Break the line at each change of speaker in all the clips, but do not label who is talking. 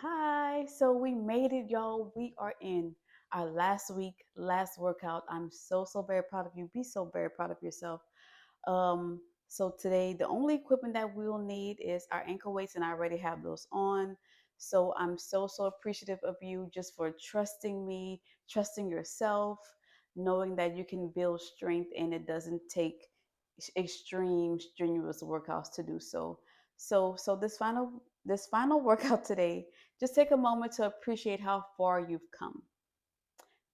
Hi. So we made it, y'all. We are in our last week, last workout. I'm so very proud of you. Be so very proud of yourself. So today the only equipment that we will need is our ankle weights, and I already have those on. So I'm so appreciative of you just for trusting me, trusting yourself, knowing that you can build strength and it doesn't take extreme strenuous workouts to do so. So this final workout today, just take a moment to appreciate how far you've come.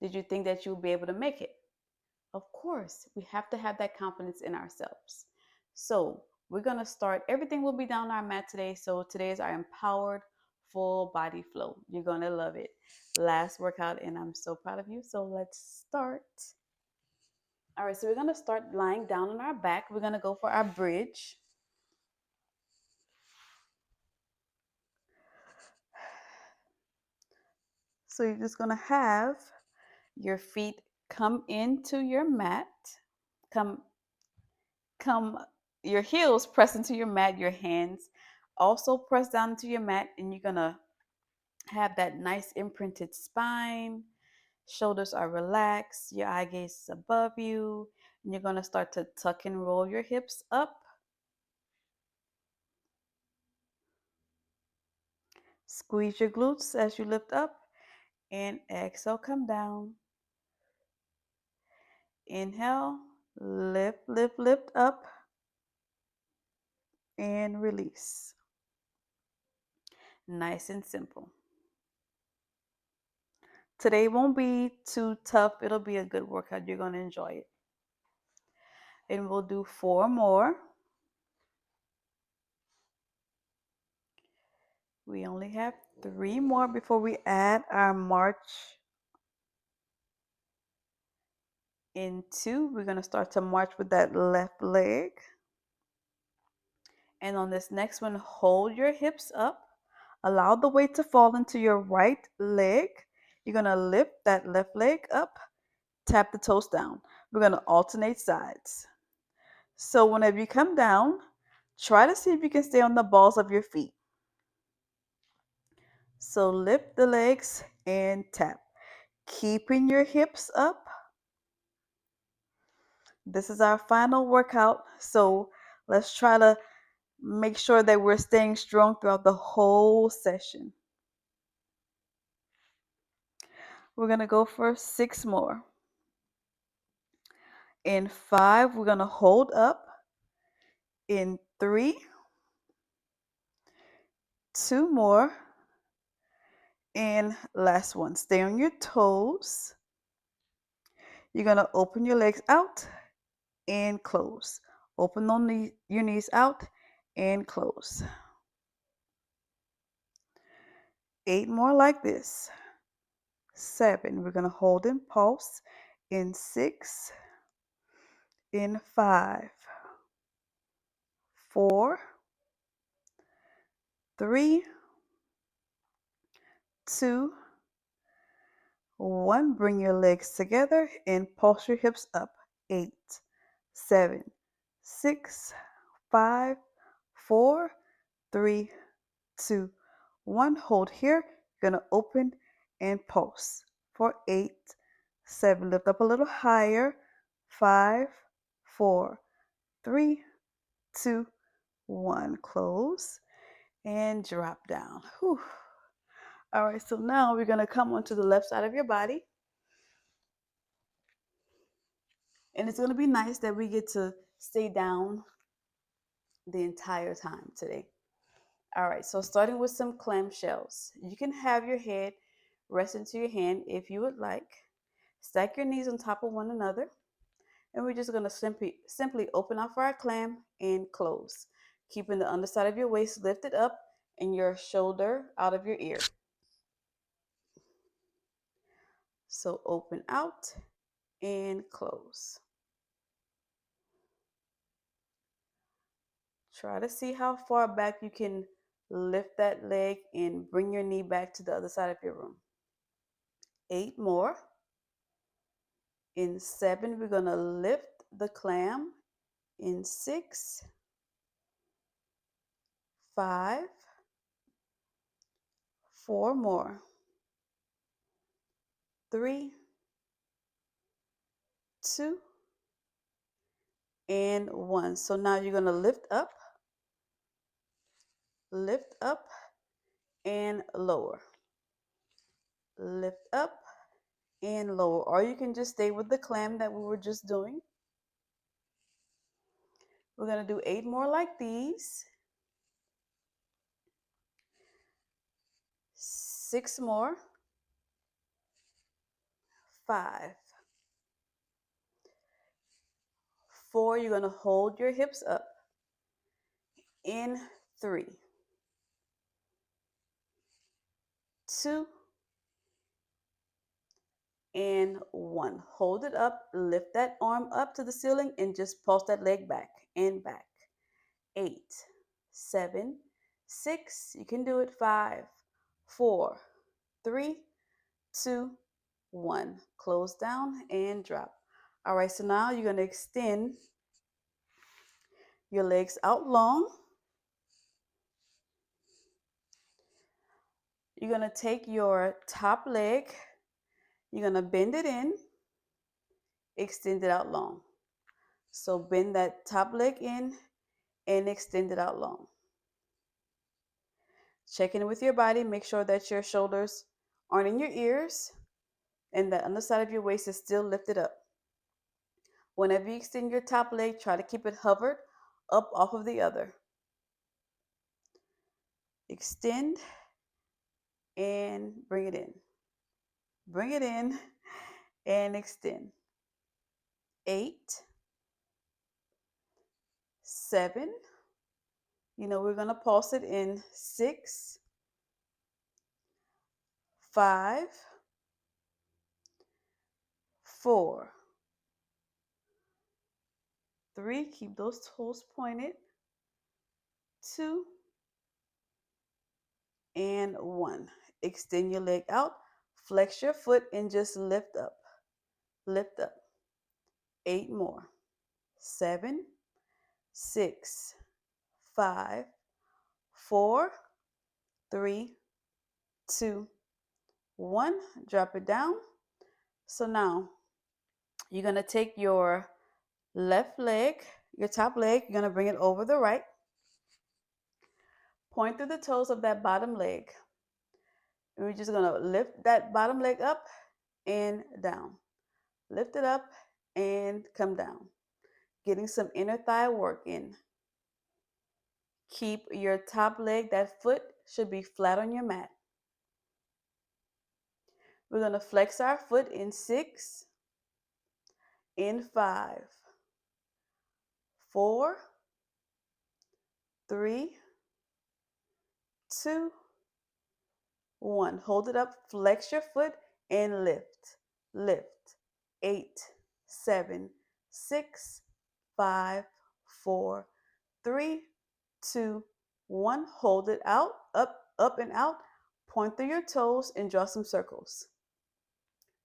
Did you think that you would be able to make it? Of course, we have to have that confidence in ourselves. So, we're going to start. Everything will be down our mat today. So, today is our empowered full body flow. You're going to love it. Last workout, and I'm so proud of you. So, let's start. All right, so we're going to start lying down on our back. We're going to go for our bridge. So, you're just going to have your feet come into your mat, come come your heels press into your mat, your hands also press down into your mat, and you're gonna have that nice imprinted spine. Shoulders are relaxed, your eye gaze is above you, and you're gonna start to tuck and roll your hips up. Squeeze your glutes as you lift up, and exhale, come down. Inhale, lift up, and release. Nice and simple. Today won't be too tough. It'll be a good workout. You're going to enjoy it. And we'll do 4 more. We only have 3 more before we add our march into. We're going to start to march with that left leg. And on this next one, hold your hips up. Allow the weight to fall into your right leg. You're going to lift that left leg up. Tap the toes down. We're going to alternate sides. So whenever you come down, try to see if you can stay on the balls of your feet. So lift the legs and tap. Keeping your hips up. This is our final workout. So let's try to make sure that we're staying strong throughout the whole session. We're going to go for 6 more. In 5, we're going to hold up. In 3, 2 more. And last one. Stay on your toes. You're going to open your legs out and close. Open on your knees out and close. 8 more like this. 7. We're going to hold and pulse. In 6. In 5. 4. 3. 2. 1. Bring your legs together and pulse your hips up. 8. 7. 6. 5. 4. 3. 2. 1. Hold here. You're going to open and pulse for 8. 7. Lift up a little higher. 5. 4. 3. 2. 1. Close and drop down. Whew. All right, so now we're going to come onto the left side of your body. And it's going to be nice that we get to stay down the entire time today. All right, so starting with some clamshells. You can have your head rest into your hand if you would like. Stack your knees on top of one another. And we're just going to simply open up our clam and close, keeping the underside of your waist lifted up and your shoulder out of your ear. So open out and close. Try to see how far back you can lift that leg and bring your knee back to the other side of your room. 8 more. In 7, we're going to lift the clam. In 6, 5, 4 more. 3, 2, and 1. So now you're going to lift up, and lower. Lift up and lower. Or you can just stay with the clam that we were just doing. We're going to do 8 more like these. 6 more. 5. 4, you're going to hold your hips up. In 3, 2, and 1. Hold it up, lift that arm up to the ceiling, and just pulse that leg back and back. 8, 7, 6, you can do it. 5, 4, 3, 2, 1. Close down and drop. All right, so now you're going to extend your legs out long. You're going to take your top leg, you're going to bend it in, extend it out long. So bend that top leg in and extend it out long. Check in with your body. Make sure that your shoulders aren't in your ears and the underside of your waist is still lifted up. Whenever you extend your top leg, try to keep it hovered up off of the other. Extend and bring it in. Bring it in and extend. 8, 7. We're going to pulse it in. 6, 5, 4, 3. Keep those toes pointed. 2, and 1. Extend your leg out. Flex your foot and just lift up. Lift up. 8 more. 7, 6, 5, 4, 3, 2, 1. Drop it down. So now you're going to take your left leg, your top leg, you're going to bring it over the right. Point through the toes of that bottom leg. And we're just going to lift that bottom leg up and down. Lift it up and come down. Getting some inner thigh work in. Keep your top leg, that foot should be flat on your mat. We're going to flex our foot in 6, in 5, 4, 3, 2, 1. Hold it up, flex your foot and lift. Lift. 8, 7, 6, 5, 4, 3, 2, 1. Hold it out, up and out. Point through your toes and draw some circles.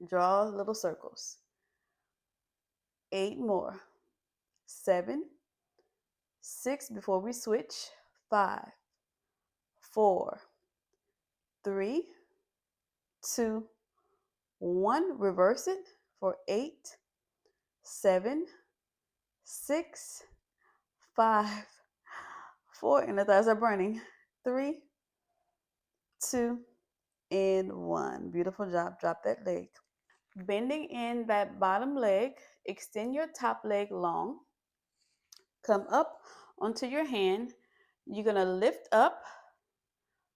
Draw little circles. 8 more. 7, 6 before we switch. 5, 4, 3, 2, 1. Reverse it for 8, 7, 6, 5, 4, and the thighs are burning. 3, 2, and 1. Beautiful job. Drop that leg. Bending in that bottom leg, extend your top leg long. Come up onto your hand. You're going to lift up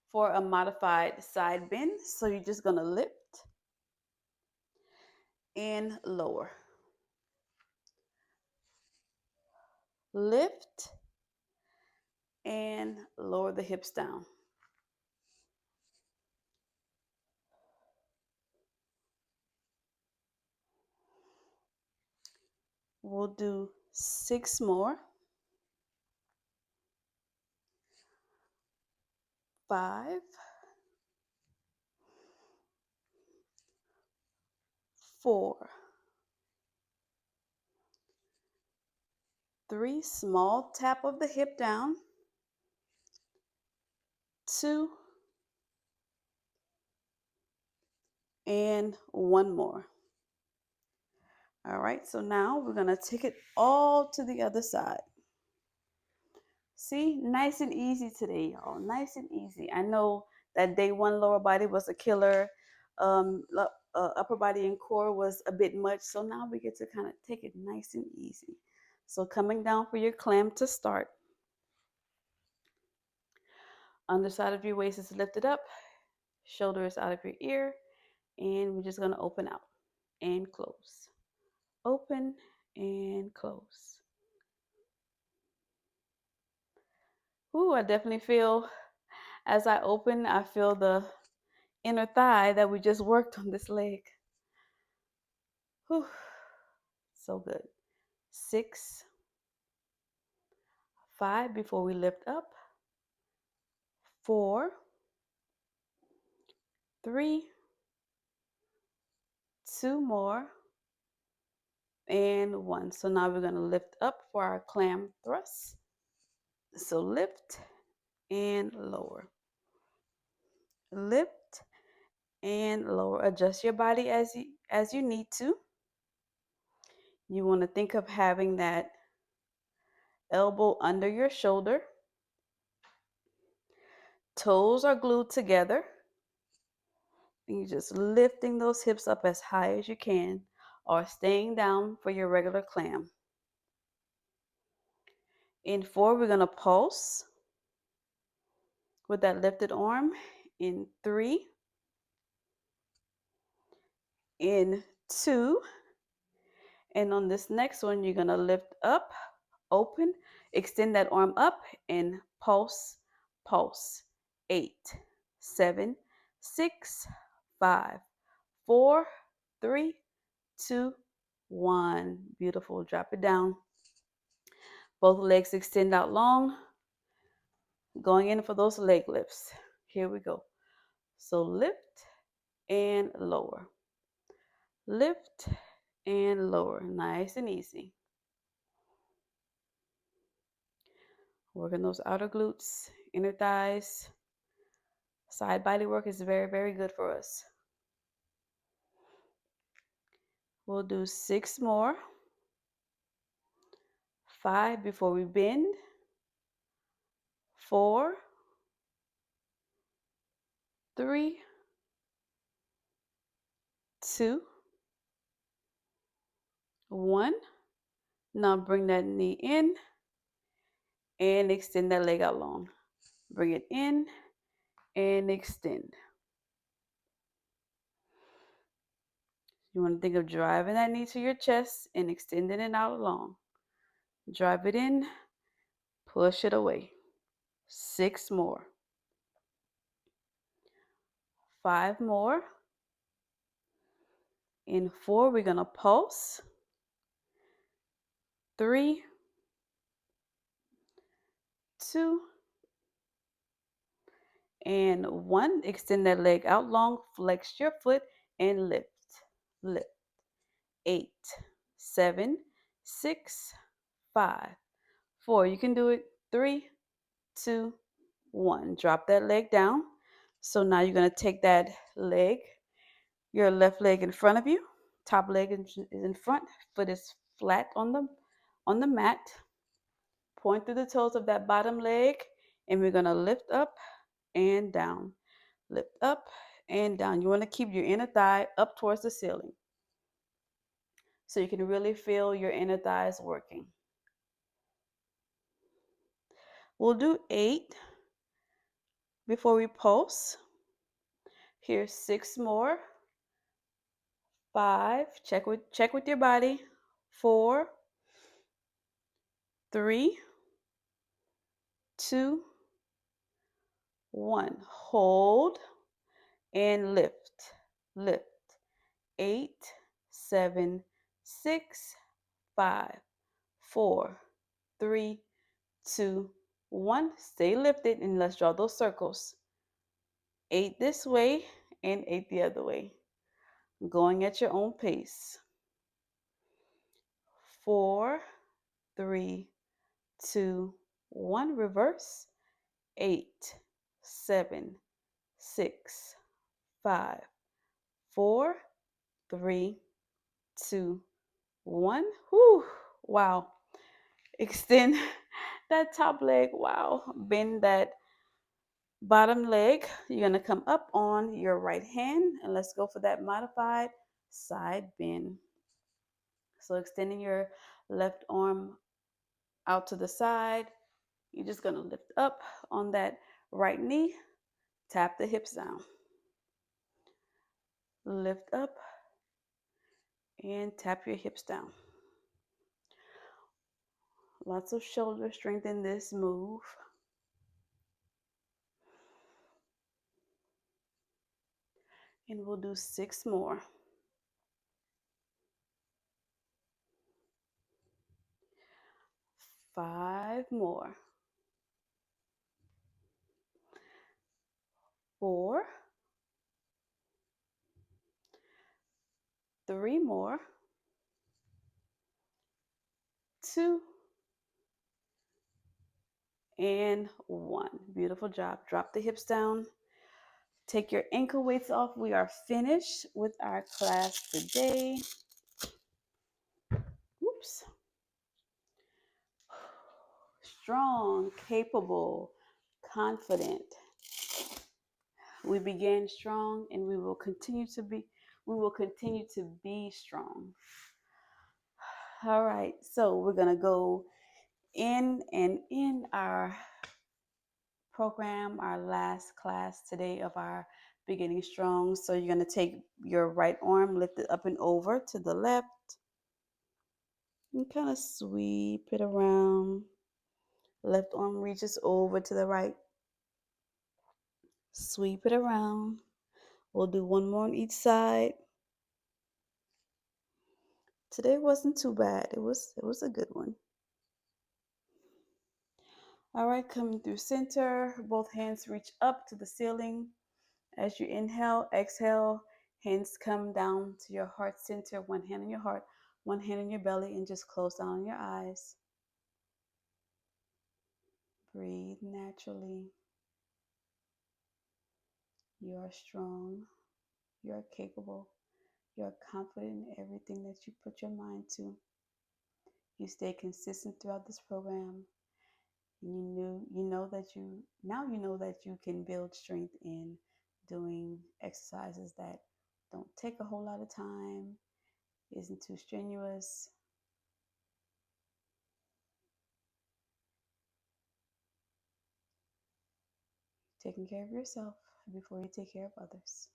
for a modified side bend. So you're just going to lift and lower. Lift and lower the hips down. We'll do 6 more. 5, 4, 3, small tap of the hip down. 2, and one more. All right, so now we're gonna take it all to the other side. See, nice and easy today, y'all. Nice and easy. I know that day one lower body was a killer. Upper body and core was a bit much. So now we get to kind of take it nice and easy. So coming down for your clam to start. Underside of your waist is lifted up. Shoulder is out of your ear. And we're just going to open out and close. Open and close. Ooh, I definitely feel, as I open, I feel the inner thigh that we just worked on this leg. Whew. So good. 6, 5 before we lift up. 4, 3, 2 more, and 1. So now we're going to lift up for our clam thrust. So lift and lower. Lift and lower. Adjust your body as you need to. You want to think of having that elbow under your shoulder. Toes are glued together. And you're just lifting those hips up as high as you can, or staying down for your regular clam. In 4, we're going to pulse with that lifted arm. In 3, in 2, and on this next one, you're going to lift up, open, extend that arm up, and pulse, pulse. 8, 7, 6, 5, 4, 3, 2, 1. Beautiful. Drop it down. Both legs extend out long. Going in for those leg lifts. Here we go. So lift and lower. Lift and lower. Nice and easy. Working those outer glutes, inner thighs. Side body work is very, very good for us. We'll do 6 more. 5 before we bend. 4, 3, 2, 1. Now bring that knee in and extend that leg out long. Bring it in and extend. You want to think of driving that knee to your chest and extending it out long. Drive it in, push it away. 6 more. 5 more. In 4, we're going to pulse. 3, 2, and 1. Extend that leg out long, flex your foot, and lift. Lift. 8, 7, 6, 5, 4. You can do it. 3, 2, 1. Drop that leg down. So now you're going to take that leg, your left leg in front of you. Top leg is in front. Foot is flat on the mat. Point through the toes of that bottom leg, and we're going to lift up and down. Lift up and down. You want to keep your inner thigh up towards the ceiling so you can really feel your inner thighs working. We'll do 8 before we pulse. Here's 6 more. 5. Check with your body. 4, 3, 2, 1. Hold and lift. Lift. 8, 7, 6, 5, 4, 3, 2, 1. Stay lifted and let's draw those circles. 8 this way and 8 the other way. Going at your own pace. 4, 3, 2, 1. Reverse. 8, 7, 6, 5, 4, 3, 2, 1. Whew. Wow. Extend that top leg. Wow. Bend that bottom leg. You're going to come up on your right hand, and let's go for that modified side bend. So extending your left arm out to the side. You're just going to lift up on that right knee, tap the hips down. Lift up and tap your hips down. Lots of shoulder strength in this move. And we'll do 6 more. 5 more. 4, 3 more. 2 and 1. Beautiful job. Drop the hips down. Take your ankle weights off. We are finished with our class today. Oops. Strong, capable, confident. We began strong and we will continue to be strong. All right. So we're going to go in our program, our last class today of our beginning strong. So you're going to take your right arm, lift it up and over to the left, and kind of sweep it around. Left arm reaches over to the right. Sweep it around. We'll do one more on each side. Today wasn't too bad. It was a good one. All right, coming through center. Both hands reach up to the ceiling. As you inhale, exhale, hands come down to your heart center. One hand on your heart, one hand on your belly, and just close down your eyes. Breathe naturally. You are strong. You are capable. You are confident in everything that you put your mind to. You stay consistent throughout this program. You know that you can build strength in doing exercises that don't take a whole lot of time, isn't too strenuous. Taking care of yourself before you take care of others.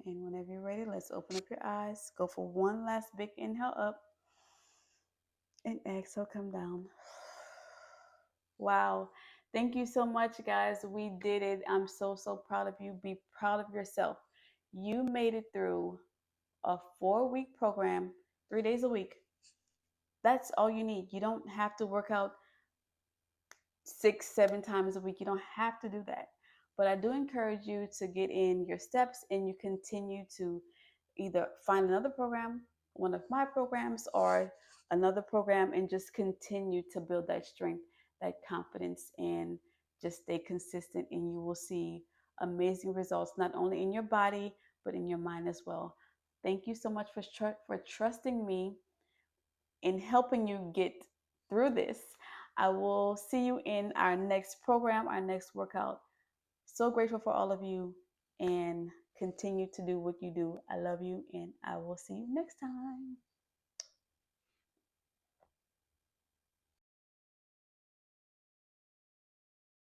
And whenever you're ready, let's open up your eyes. Go for one last big inhale up. And exhale, come down. Wow. Thank you so much, guys. We did it. I'm so, so proud of you. Be proud of yourself. You made it through a 4-week program, 3 days a week. That's all you need. You don't have to work out 6, 7 times a week. You don't have to do that. But I do encourage you to get in your steps and you continue to either find another program, one of my programs, or another program, and just continue to build that strength, that confidence, and just stay consistent. And you will see amazing results, not only in your body, but in your mind as well. Thank you so much for trusting me in helping you get through this. I will see you in our next program, our next workout. So grateful for all of you and continue to do what you do. I love you and I will see you next time.